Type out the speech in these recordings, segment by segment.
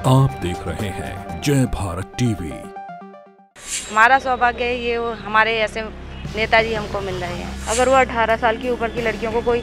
आप देख रहे हैं जय भारत टीवी। हमारा सौभाग्य है ये हमारे ऐसे नेताजी हमको मिल रहे हैं। अगर वो 18 साल की ऊपर की लड़कियों को कोई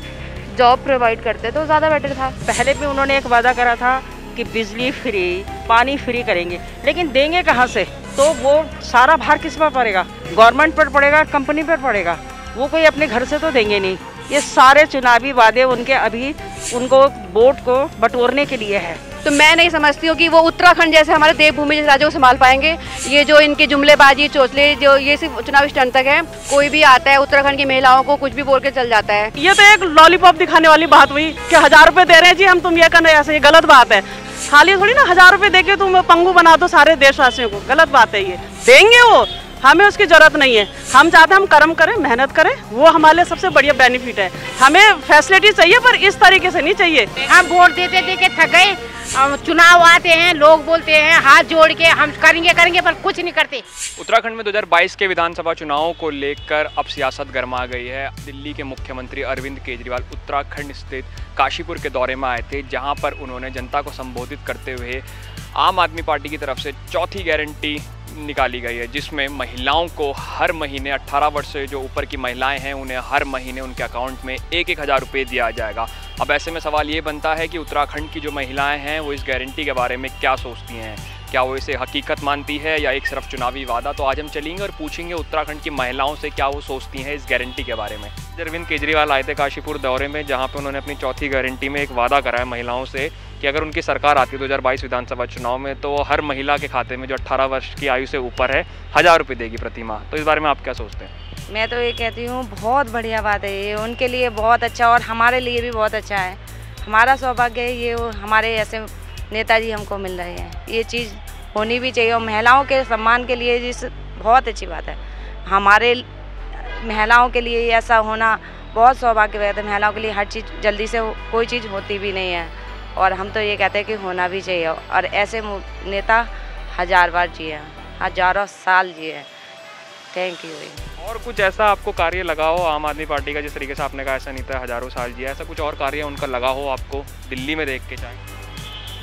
जॉब प्रोवाइड करते तो ज़्यादा बेटर था। पहले भी उन्होंने एक वादा करा था कि बिजली फ्री, पानी फ्री करेंगे, लेकिन देंगे कहाँ से? तो वो सारा भार किस पर पड़ेगा? गवर्नमेंट पर पड़ेगा, कंपनी पर पड़ेगा। वो कोई अपने घर से तो देंगे नहीं। ये सारे चुनावी वादे उनके अभी उनको वोट को बटोरने के लिए है। तो मैं नहीं समझती हूँ कि वो उत्तराखंड जैसे हमारे देवभूमि जैसे राज्य को संभाल पाएंगे। ये जो इनके जुमलेबाजी, चोचले, जो ये सिर्फ चुनावी स्टंट तक है। कोई भी आता है उत्तराखंड की महिलाओं को कुछ भी बोल के चल जाता है। ये तो एक लॉलीपॉप दिखाने वाली बात हुई कि 1000 रुपए दे रहे हैं जी हम, तुम ये करना, ऐसे ये गलत बात है। खाली थोड़ी ना 1000 रुपए देके तुम पंगु बना दो सारे देशवासियों को, गलत बात है। ये देंगे वो, हमें उसकी जरूरत नहीं है। हम चाहते हैं हम कर्म करें, मेहनत करें, वो हमारे लिए सबसे बढ़िया बेनिफिट है। हमें फैसिलिटी चाहिए पर इस तरीके से नहीं चाहिए। हम वोट देते देके थक गए। चुनाव आते हैं, लोग बोलते हैं हाथ जोड़ के हम करेंगे पर कुछ नहीं करते। उत्तराखंड में 2022 के विधानसभा चुनावों को लेकर अब सियासत गर्मा गई है। दिल्ली के मुख्यमंत्री अरविंद केजरीवाल उत्तराखंड स्थित काशीपुर के दौरे में आए थे, जहां पर उन्होंने जनता को संबोधित करते हुए आम आदमी पार्टी की तरफ से चौथी गारंटी निकाली गई है, जिसमें महिलाओं को हर महीने 18 वर्ष से जो ऊपर की महिलाएं हैं उन्हें हर महीने उनके अकाउंट में 1-1 हज़ार रुपये दिया जाएगा। अब ऐसे में सवाल ये बनता है कि उत्तराखंड की जो महिलाएं हैं वो इस गारंटी के बारे में क्या सोचती हैं, क्या वो इसे हकीकत मानती है या एक सिर्फ चुनावी वादा। तो आज हम चलेंगे और पूछेंगे उत्तराखंड की महिलाओं से क्या वो सोचती हैं इस गारंटी के बारे में। अरविंद केजरीवाल आए थे काशीपुर दौरे में, जहाँ पे उन्होंने अपनी चौथी गारंटी में एक वादा करा है महिलाओं से कि अगर उनकी सरकार आती है 2022 विधानसभा चुनाव में तो हर महिला के खाते में जो 18 वर्ष की आयु से ऊपर है 1000 रुपये देगी प्रति माह। तो इस बारे में आप क्या सोचते हैं? मैं तो ये कहती हूँ बहुत बढ़िया बात है ये, उनके लिए बहुत अच्छा और हमारे लिए भी बहुत अच्छा है। हमारा सौभाग्य है ये हमारे ऐसे नेताजी हमको मिल रहे हैं। ये चीज़ होनी भी चाहिए और महिलाओं के सम्मान के लिए जिस बहुत अच्छी बात है। हमारे महिलाओं के लिए ऐसा होना बहुत सौभाग्य है। महिलाओं के लिए हर चीज़ जल्दी से कोई चीज़ होती भी नहीं है और हम तो ये कहते हैं कि होना भी चाहिए। और ऐसे नेता 1000 बार जिए, हज़ारों साल जिए। Thank you. और कुछ ऐसा आपको कार्य लगा हो आम आदमी पार्टी का, जिस तरीके से आपने कहा ऐसा नहीं था 1000 साल जिया, ऐसा कुछ और कार्य उनका लगा हो आपको दिल्ली में देख के? चाहे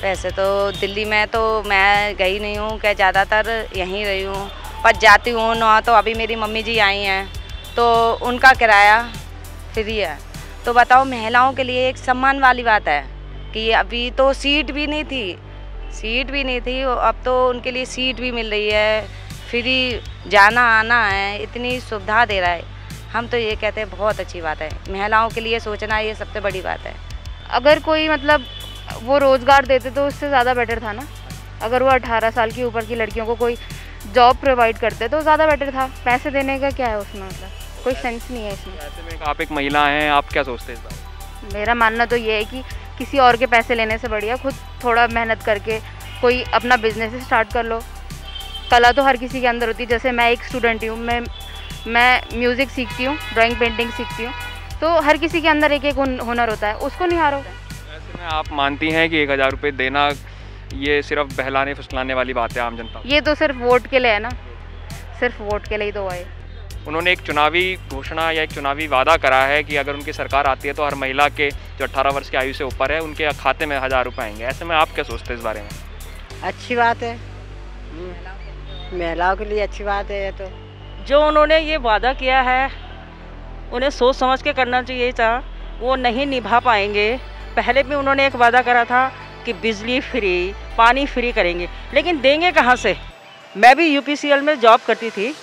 वैसे तो दिल्ली में तो मैं गई नहीं हूँ, क्या ज़्यादातर यहीं रही हूँ, पर जाती हूँ ना। तो अभी मेरी मम्मी जी आई हैं तो उनका किराया फ्री है। तो बताओ महिलाओं के लिए एक सम्मान वाली बात है कि अभी तो सीट भी नहीं थी, अब तो उनके लिए सीट भी मिल रही है, फ्री जाना आना है, इतनी सुविधा दे रहा है। हम तो ये कहते हैं बहुत अच्छी बात है। महिलाओं के लिए सोचना ये सबसे बड़ी बात है। अगर कोई मतलब वो रोज़गार देते तो उससे ज़्यादा बेटर था ना। अगर वो 18 साल की ऊपर की लड़कियों को कोई जॉब प्रोवाइड करते तो ज़्यादा बेटर था। पैसे देने का क्या है उसमें, मतलब कोई सेंस नहीं है इसमें। ऐसे में आप एक महिला हैं, आप क्या सोचते हैं इस बारे? मेरा मानना तो ये है कि किसी और के पैसे लेने से बढ़िया खुद थोड़ा मेहनत करके कोई अपना बिजनेस स्टार्ट कर लो। कला तो हर किसी के अंदर होती है। जैसे मैं एक स्टूडेंट हूँ, मैं म्यूज़िक सीखती हूँ, ड्राइंग पेंटिंग सीखती हूँ, तो हर किसी के अंदर एक हुनर होता है, उसको निहारो। ऐसे में आप मानती हैं कि 1000 रुपये देना ये सिर्फ बहलाने फुसलाने वाली बात है आम जनता? ये तो सिर्फ वोट के लिए है ना, सिर्फ वोट के लिए ही तो है। उन्होंने एक चुनावी घोषणा या एक चुनावी वादा करा है कि अगर उनकी सरकार आती है तो हर महिला के जो 18 वर्ष की आयु से ऊपर है उनके खाते में 1000 रुपये आएंगे। ऐसे में आप क्या सोचते हैं इस बारे में? अच्छी बात है, महिलाओं के लिए अच्छी बात है। ये तो जो उन्होंने ये वादा किया है उन्हें सोच समझ के करना चाहिए था, वो नहीं निभा पाएंगे। पहले भी उन्होंने एक वादा करा था कि बिजली फ्री, पानी फ्री करेंगे, लेकिन देंगे कहाँ से? मैं भी UPCL में जॉब करती थी,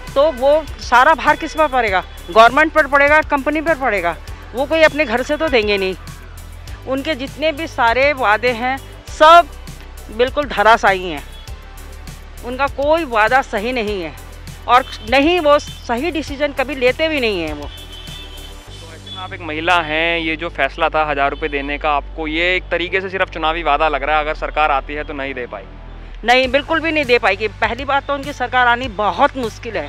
तो वो सारा भार किस पर पड़ेगा? गवर्नमेंट पर पड़ेगा, कंपनी पर पड़ेगा। वो कोई अपने घर से तो देंगे नहीं। उनके जितने भी सारे वादे हैं सब बिल्कुल धराशायी हैं। उनका कोई वादा सही नहीं है और नहीं वो सही डिसीजन कभी लेते भी नहीं हैं वो। तो ऐसे में आप एक महिला हैं, ये जो फैसला था 1000 रुपये देने का, आपको ये एक तरीके से सिर्फ चुनावी वादा लग रहा है, अगर सरकार आती है तो नहीं दे पाएगी? नहीं, बिल्कुल भी नहीं दे पाएगी। पहली बात तो उनकी सरकार आनी बहुत मुश्किल है।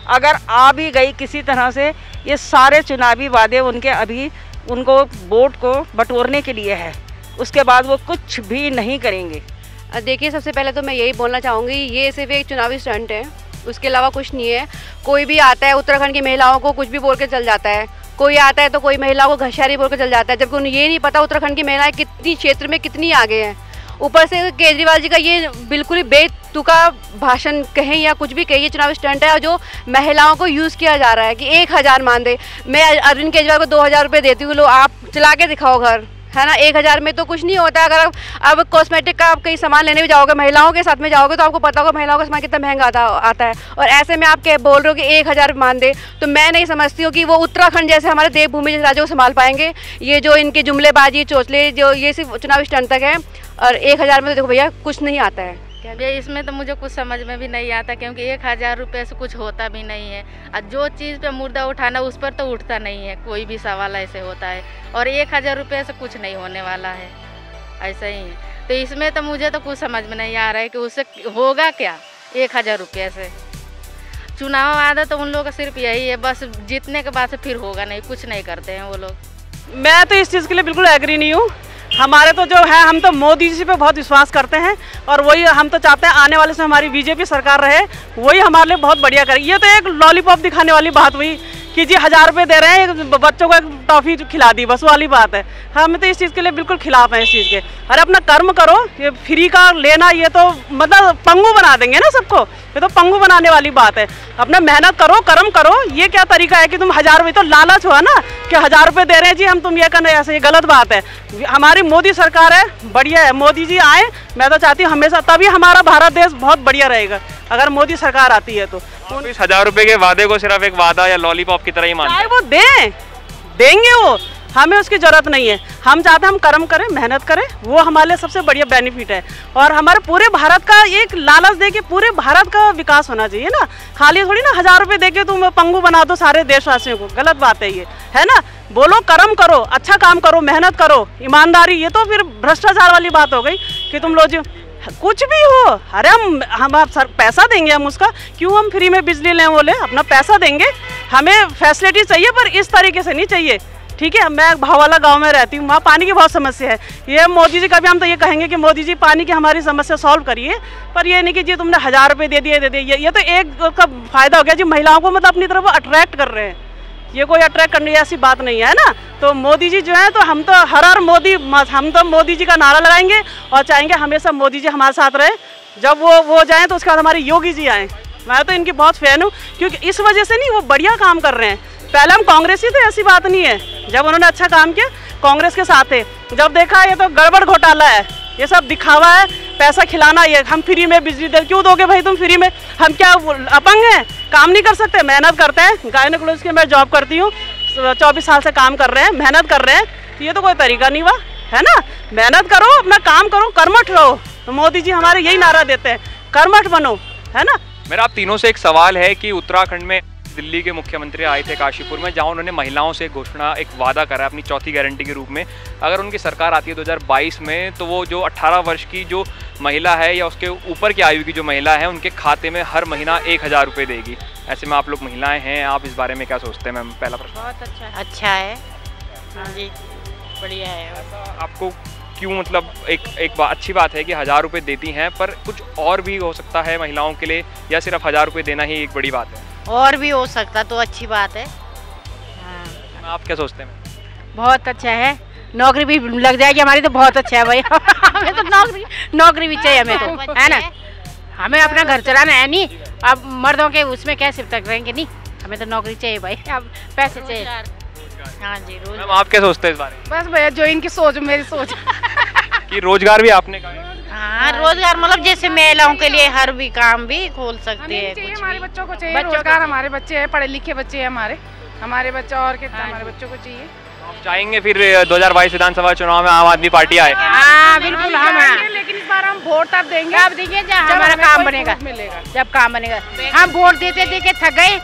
अगर आ भी गई किसी तरह से, ये सारे चुनावी वादे उनके अभी उनको वोट को बटोरने के लिए है, उसके बाद वो कुछ भी नहीं करेंगे। देखिए, सबसे पहले तो मैं यही बोलना चाहूँगी, ये सिर्फ एक चुनावी स्टंट है, उसके अलावा कुछ नहीं है। कोई भी आता है उत्तराखंड की महिलाओं को कुछ भी बोल के चल जाता है। कोई आता है तो कोई महिलाओं को घषारी बोल के चल जाता है, जबकि उन्हें ये नहीं पता उत्तराखंड की महिलाएं कितनी क्षेत्र में कितनी आगे हैं। ऊपर से केजरीवाल जी का ये बिल्कुल ही बेतुका भाषण कहें या कुछ भी कहिए, चुनावी स्टंट है और जो महिलाओं को यूज़ किया जा रहा है कि 1000 मान दे। मैं अरविंद केजरीवाल को 2000 रुपये देती हूँ, लो आप चला के दिखाओ घर, है ना। 1000 में तो कुछ नहीं होता। अगर अब कॉस्मेटिक का आप कहीं सामान लेने भी जाओगे, महिलाओं के साथ में जाओगे तो आपको पता होगा महिलाओं का सामान कितना महंगा आता है, और ऐसे में आप क्या बोल रहे हो कि 1000 मान दे। तो मैं नहीं समझती हूँ कि वो उत्तराखंड जैसे हमारे देवभूमि जैसे राज्यों को संभाल पाएंगे। ये जो इनके जुमलेबाजी चोचले जो ये सिर्फ चुनावी स्टंट तक है, और 1000 में तो देखो भैया कुछ नहीं आता है। इसमें तो मुझे कुछ समझ में भी नहीं आता, क्योंकि 1000 रुपये से कुछ होता भी नहीं है। और जो चीज़ पे मुर्दा उठाना उस पर तो उठता नहीं है, कोई भी सवाल ऐसे होता है। और 1000 रुपये से कुछ नहीं होने वाला है, ऐसा ही है। तो इसमें तो मुझे तो कुछ समझ में नहीं आ रहा है कि उससे होगा क्या 1000 रुपये से। चुनाव वादा तो उन लोगों का सिर्फ यही है, बस जीतने के बाद से फिर होगा नहीं, कुछ नहीं करते हैं वो लोग। मैं तो इस चीज़ के लिए बिल्कुल एग्री नहीं हूँ। हमारे तो जो है, हम तो मोदी जी पे बहुत विश्वास करते हैं, और वही हम तो चाहते हैं आने वाले से हमारी बीजेपी सरकार रहे, वही हमारे लिए बहुत बढ़िया करे। ये तो एक लॉलीपॉप दिखाने वाली बात हुई कि जी 1000 रुपये दे रहे हैं, बच्चों को एक टॉफ़ी खिला दी, बस वाली बात है। हम तो इस चीज़ के लिए बिल्कुल खिलाफ हैं इस चीज़ के। अरे अपना कर्म करो, ये फ्री का लेना ये तो मतलब पंगु बना देंगे ना सबको, ये तो पंगु बनाने वाली बात है। अपना मेहनत करो, कर्म करो। ये क्या तरीका है कि तुम 1000 रुपये, तो लालच हुआ ना कि 1000 रुपये दे रहे हैं जी हम, तुम ये करना, ऐसे ये गलत बात है। हमारी मोदी सरकार है, बढ़िया है, मोदी जी आए। मैं तो चाहती हूँ हमेशा, तभी हमारा भारत देश बहुत बढ़िया रहेगा अगर मोदी सरकार आती है तो। इस 1000 रुपये के वादे को सिर्फ एक वादा या लॉलीपॉप की तरह ही मानते हैं? वो देंगे वो, हमें उसकी ज़रूरत नहीं है। हम चाहते हैं हम कर्म करें, मेहनत करें, वो हमारे लिए सबसे बढ़िया बेनिफिट है। और हमारे पूरे भारत का एक लालच दे के पूरे भारत का विकास होना चाहिए ना। खाली थोड़ी ना 1000 रुपये दे के तुम पंगु बना दो सारे देशवासियों को, गलत बात है ये, है ना। बोलो कर्म करो, अच्छा काम करो, मेहनत करो, ईमानदारी। ये तो फिर भ्रष्टाचार वाली बात हो गई कि तुम लोग जो कुछ भी हो, अरे हम आप सर पैसा देंगे, हम उसका क्यों हम फ्री में बिजली लें, बोले अपना पैसा देंगे। हमें फैसिलिटी चाहिए पर इस तरीके से नहीं चाहिए, ठीक है। मैं भावाला गांव में रहती हूँ, वहाँ पानी की बहुत समस्या है। ये मोदी जी का भी हम तो ये कहेंगे कि मोदी जी पानी की हमारी समस्या सॉल्व करिए, पर ये नहीं कि जी तुमने 1000 रुपये दे दिए। ये तो एक का फ़ायदा हो गया जी, महिलाओं को मतलब अपनी तरफ अट्रैक्ट कर रहे हैं। ये कोई अट्रैक्ट करने ऐसी बात नहीं है ना। तो मोदी जी जो है, तो हम तो हर मोदी, हम तो मोदी जी का नारा लगाएंगे और चाहेंगे हमेशा मोदी जी हमारे साथ रहे। जब वो जाएँ तो उसके बाद हमारे योगी जी आएँ। मैं तो इनकी बहुत फ़ैन हूँ, क्योंकि इस वजह से नहीं, वो बढ़िया काम कर रहे हैं। पहले हम कांग्रेस ही थे, ऐसी बात नहीं है। जब उन्होंने अच्छा काम किया कांग्रेस के साथ थे, जब देखा ये तो गड़बड़ घोटाला है, ये सब दिखावा है, पैसा खिलाना, ये हम फ्री में बिजली दे क्यों दोगे भाई तुम फ्री में? हम क्या अपंग हैं, काम नहीं कर सकते? मेहनत करते हैं। गायनेकोलॉजिस्ट की मैं जॉब करती हूँ, 24 साल से काम कर रहे हैं, मेहनत कर रहे हैं। तो ये तो कोई तरीका नहीं हुआ, है ना। मेहनत करो, अपना काम करो, कर्मठ रहो। तो मोदी जी हमारे यही नारा देते हैं, कर्मठ बनो, है ना। मेरा आप तीनों से एक सवाल है कि उत्तराखंड में दिल्ली के मुख्यमंत्री आए थे काशीपुर में, जहां उन्होंने महिलाओं से घोषणा, एक वादा करा अपनी चौथी गारंटी के रूप में। अगर उनकी सरकार आती है 2022 में, तो वो जो 18 वर्ष की जो महिला है या उसके ऊपर की आयु की जो महिला है, उनके खाते में हर महीना 1000 रुपये देगी। ऐसे में आप लोग महिलाएं हैं, आप इस बारे में क्या सोचते हैं मैम? पहला प्रश्न। बहुत अच्छा है, हाँ जी, बढ़िया है। आपको क्यों, मतलब एक अच्छी बात है कि 1000 रुपये देती हैं, पर कुछ और भी हो सकता है महिलाओं के लिए, या सिर्फ 1000 रुपये देना ही एक बड़ी बात है? और भी हो सकता तो अच्छी बात है। हाँ। आप क्या सोचते हैं? बहुत अच्छा है, नौकरी भी लग जाएगी हमारी तो बहुत अच्छा है भाई। हमें तो नौकरी भी चाहिए, हमें तो, है ना। हमें अपना घर चलाना है नहीं, अब मर्दों के उसमें कैसे तक रहेंगे, नहीं हमें तो नौकरी चाहिए भाई, अब पैसे चाहिए। हाँ जी, मैम आप क्या सोचते हैं इस बारे में? बस भैया जो इनकी सोच मेरी सोच कि रोजगार भी आपने कहा? हाँ, रोजगार मतलब जैसे महिलाओं के लिए हर भी काम भी खोल सकते हैं। हमारे बच्चों को चाहिए रोजगार, हमारे बच्चे हैं, पढ़े लिखे बच्चे हैं हमारे बच्चे, और कितना हमारे बच्चों को चाहिए। आप चाहेंगे फिर 2022 विधानसभा चुनाव में आम आदमी पार्टी आए? हाँ बिल्कुल, हम लेकिन इस बार हम वोट तब देंगे जब हमारा काम बनेगा, जब काम बनेगा। हम वोट देते देके थक गए।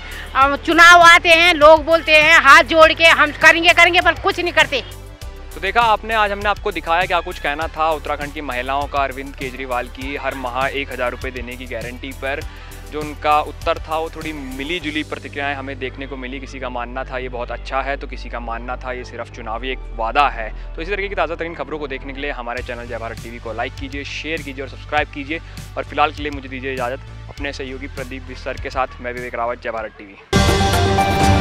चुनाव आते हैं, लोग बोलते हैं हाथ जोड़ के हम करेंगे पर कुछ नहीं करते। तो देखा आपने, आज हमने आपको दिखाया क्या कुछ कहना था उत्तराखंड की महिलाओं का अरविंद केजरीवाल की हर माह 1000 रुपये देने की गारंटी पर। जो उनका उत्तर था वो थोड़ी मिली जुली प्रतिक्रियाएं हमें देखने को मिली। किसी का मानना था ये बहुत अच्छा है, तो किसी का मानना था ये सिर्फ चुनावी एक वादा है। तो इसी तरीके की ताज़ा तरीन खबरों को देखने के लिए हमारे चैनल जय भारत टीवी को लाइक कीजिए, शेयर कीजिए और सब्सक्राइब कीजिए। और फिलहाल के लिए मुझे दीजिए इजाज़त। अपने सहयोगी प्रदीप सर के साथ मैं विवेक रावत, जय भारत टीवी।